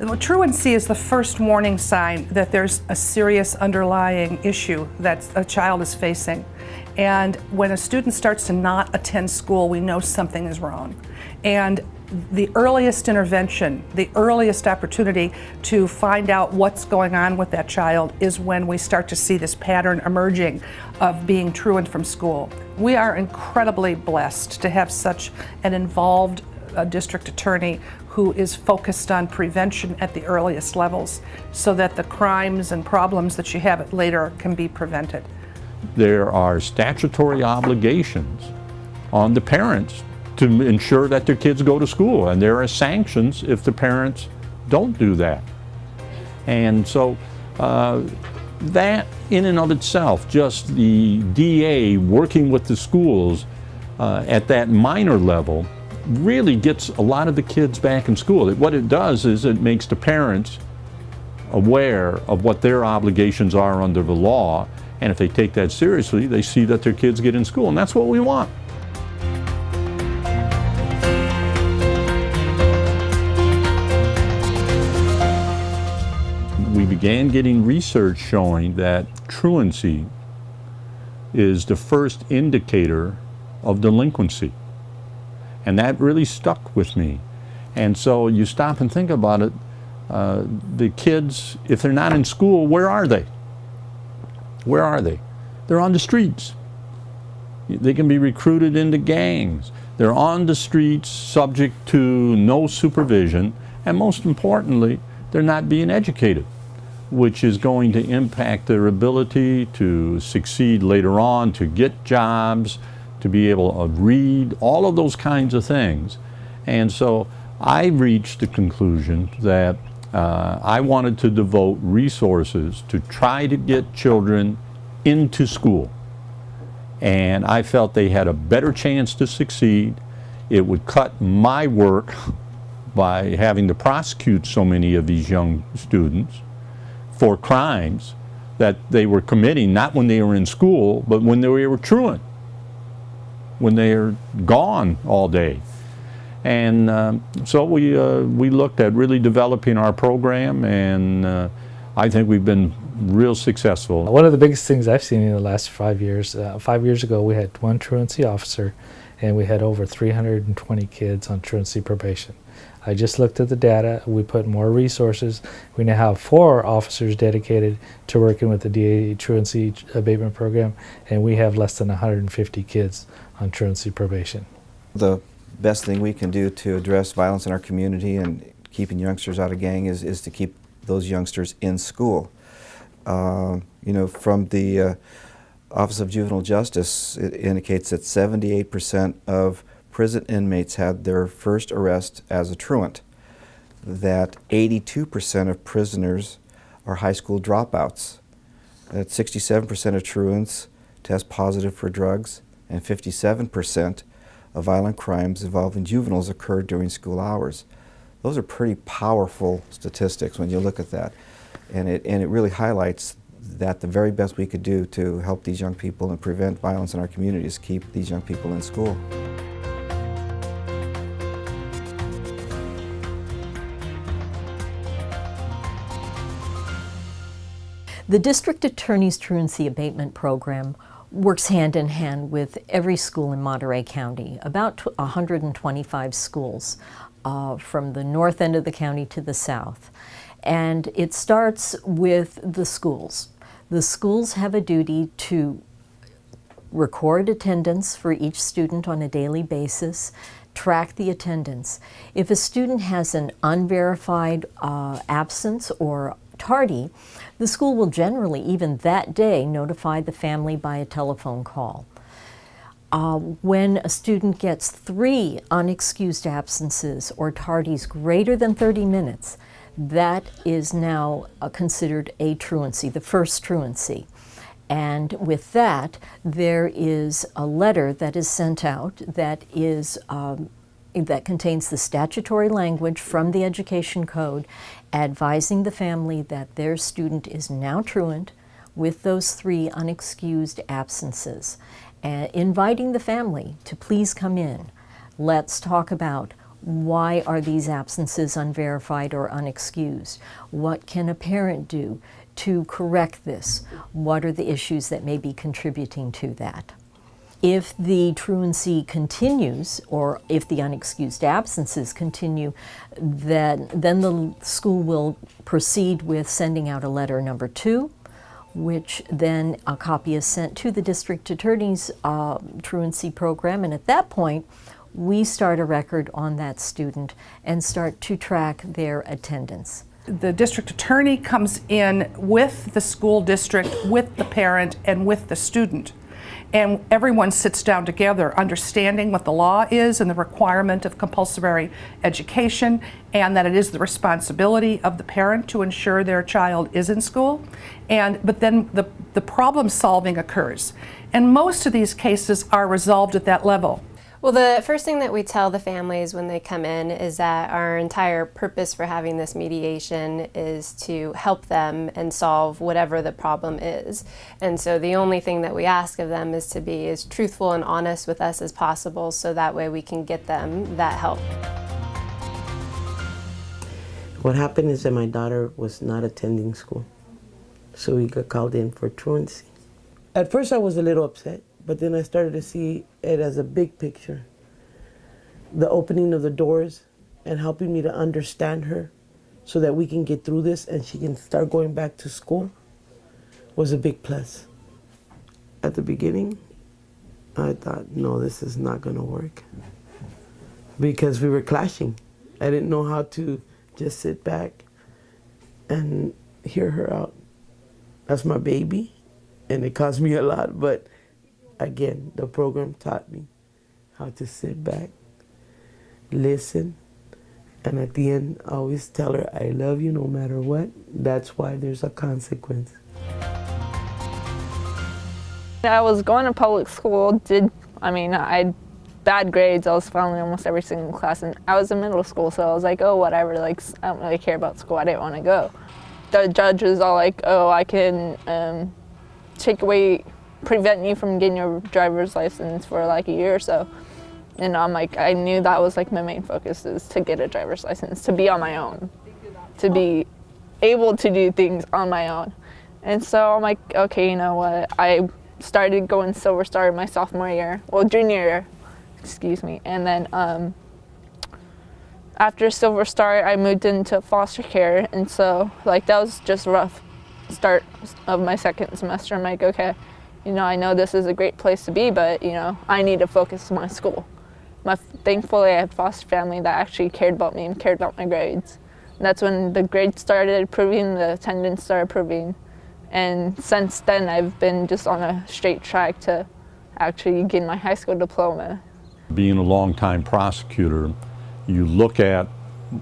Well, truancy is the first warning sign that there's a serious underlying issue that a child is facing. And when a student starts to not attend school, we know something is wrong. And the earliest intervention, the earliest opportunity to find out what's going on with that child is when we start to see this pattern emerging of being truant from school. We are incredibly blessed to have such an involved district attorney who is focused on prevention at the earliest levels so that the crimes and problems that you have later can be prevented. There are statutory obligations on the parents to ensure that their kids go to school, and there are sanctions if the parents don't do that. And so that in and of itself, just the DA working with the schools at that minor level really gets a lot of the kids back in school. What it does is it makes the parents aware of what their obligations are under the law, and if they take that seriously, they see that their kids get in school, and that's what we want. We began getting research showing that truancy is the first indicator of delinquency. And that really stuck with me. And so you stop and think about it, the kids, if they're not in school, where are they? Where are they? They're on the streets. They can be recruited into gangs. They're on the streets subject to no supervision, and most importantly, they're not being educated, which is going to impact their ability to succeed later on, to get jobs, to be able to read, all of those kinds of things. And so I reached the conclusion that I wanted to devote resources to try to get children into school. And I felt they had a better chance to succeed. It would cut my work by having to prosecute so many of these young students for crimes that they were committing, not when they were in school, but when they were truant, when they are gone all day. And so we looked at really developing our program, and I think we've been real successful. One of the biggest things I've seen in the last 5 years, 5 years ago we had one truancy officer, and we had over 320 kids on truancy probation. I just looked at the data. We put more resources. We now have 4 officers dedicated to working with the DA Truancy Abatement Program, and we have less than 150 kids on truancy probation. The best thing we can do to address violence in our community and keeping youngsters out of gang is to keep those youngsters in school. You know, from the Office of Juvenile Justice, it indicates that 78% of prison inmates had their first arrest as a truant, that 82% of prisoners are high school dropouts, that 67% of truants test positive for drugs, and 57% of violent crimes involving juveniles occurred during school hours. Those are pretty powerful statistics when you look at that, and it really highlights that the very best we could do to help these young people and prevent violence in our communities, keep these young people in school. The District Attorney's Truancy Abatement Program works hand in hand with every school in Monterey County, about 125 schools from the north end of the county to the south. And it starts with the schools. The schools have a duty to record attendance for each student on a daily basis, track the attendance. If a student has an unverified absence or tardy, the school will generally, even that day, notify the family by a telephone call. When a student gets 3 unexcused absences or tardies greater than 30 minutes, that is now considered a truancy, the first truancy. And with that, there is a letter that is sent out that is that contains the statutory language from the Education Code advising the family that their student is now truant with those 3 unexcused absences, and inviting the family to please come in. Let's talk about Why are these absences unverified or unexcused? What can a parent do to correct this? What are the issues that may be contributing to that? If the truancy continues, or if the unexcused absences continue, then the school will proceed with sending out a letter number 2, which then a copy is sent to the district attorney's truancy program, and at that point, we start a record on that student and start to track their attendance. The district attorney comes in with the school district, with the parent, and with the student. And everyone sits down together, understanding what the law is and the requirement of compulsory education, and that it is the responsibility of the parent to ensure their child is in school. But then the problem solving occurs. And most of these cases are resolved at that level. Well, the first thing that we tell the families when they come in is that our entire purpose for having this mediation is to help them and solve whatever the problem is. And so the only thing that we ask of them is to be as truthful and honest with us as possible, so that way we can get them that help. What happened is that my daughter was not attending school, so we got called in for truancy. At first I was a little upset, but then I started to see it as a big picture. The opening of the doors and helping me to understand her so that we can get through this and she can start going back to school was a big plus. At the beginning, I thought, no, this is not gonna work, because we were clashing. I didn't know how to just sit back and hear her out. That's my baby, and it cost me a lot, but again, the program taught me how to sit back, listen, and at the end, I always tell her, I love you no matter what. That's why there's a consequence. I was going to public school, I had bad grades. I was failing almost every single class, and I was in middle school, so I was like, oh, whatever, I don't really care about school. I didn't want to go. The judge was all like, oh, I can prevent you from getting your driver's license for like a year or so. And I'm like, I knew that was like my main focus, is to get a driver's license, to be on my own, to be able to do things on my own. And so I'm like, okay, you know what? I started going Silver Star my sophomore year, junior year, excuse me. And then after Silver Star, I moved into foster care. And so that was just a rough start of my second semester. I'm like, okay, I know this is a great place to be, but, I need to focus on my school. Thankfully, I had a foster family that actually cared about me and cared about my grades. And that's when the grades started improving, the attendance started improving. And since then, I've been just on a straight track to actually get my high school diploma. Being a longtime prosecutor, you look at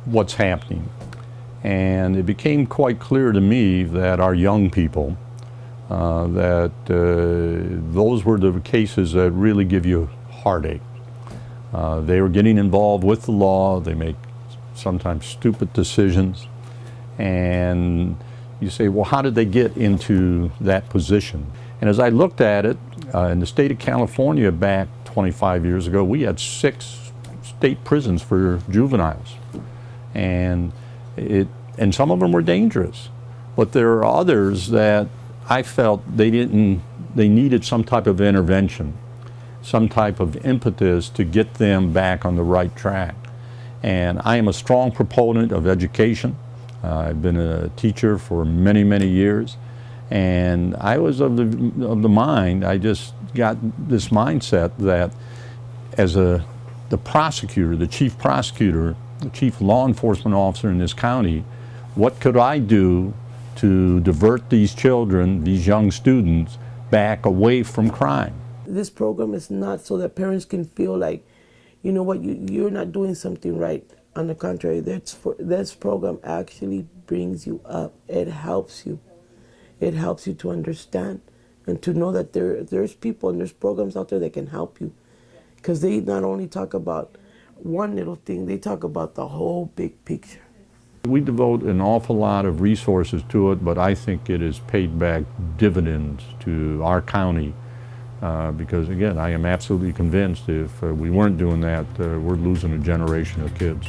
what's happening. And it became quite clear to me that our young people, those were the cases that really give you heartache. They were getting involved with the law. They make sometimes stupid decisions. And you say, well, how did they get into that position? And as I looked at it, in the state of California back 25 years ago, we had 6 state prisons for juveniles. And some of them were dangerous. But there are others that I felt they needed some type of intervention, some type of impetus to get them back on the right track. And I am a strong proponent of education. I've been a teacher for many, many years. And I was of the mind, I just got this mindset that as the prosecutor, the chief prosecutor, the chief law enforcement officer in this county, what could I do to divert these children, these young students, back away from crime? This program is not so that parents can feel like, you know what, you're not doing something right. On the contrary, this program actually brings you up. It helps you. It helps you to understand and to know that there's people and there's programs out there that can help you. Because they not only talk about one little thing, they talk about the whole big picture. We devote an awful lot of resources to it, but I think it has paid back dividends to our county Because again, I am absolutely convinced if we weren't doing that, we're losing a generation of kids.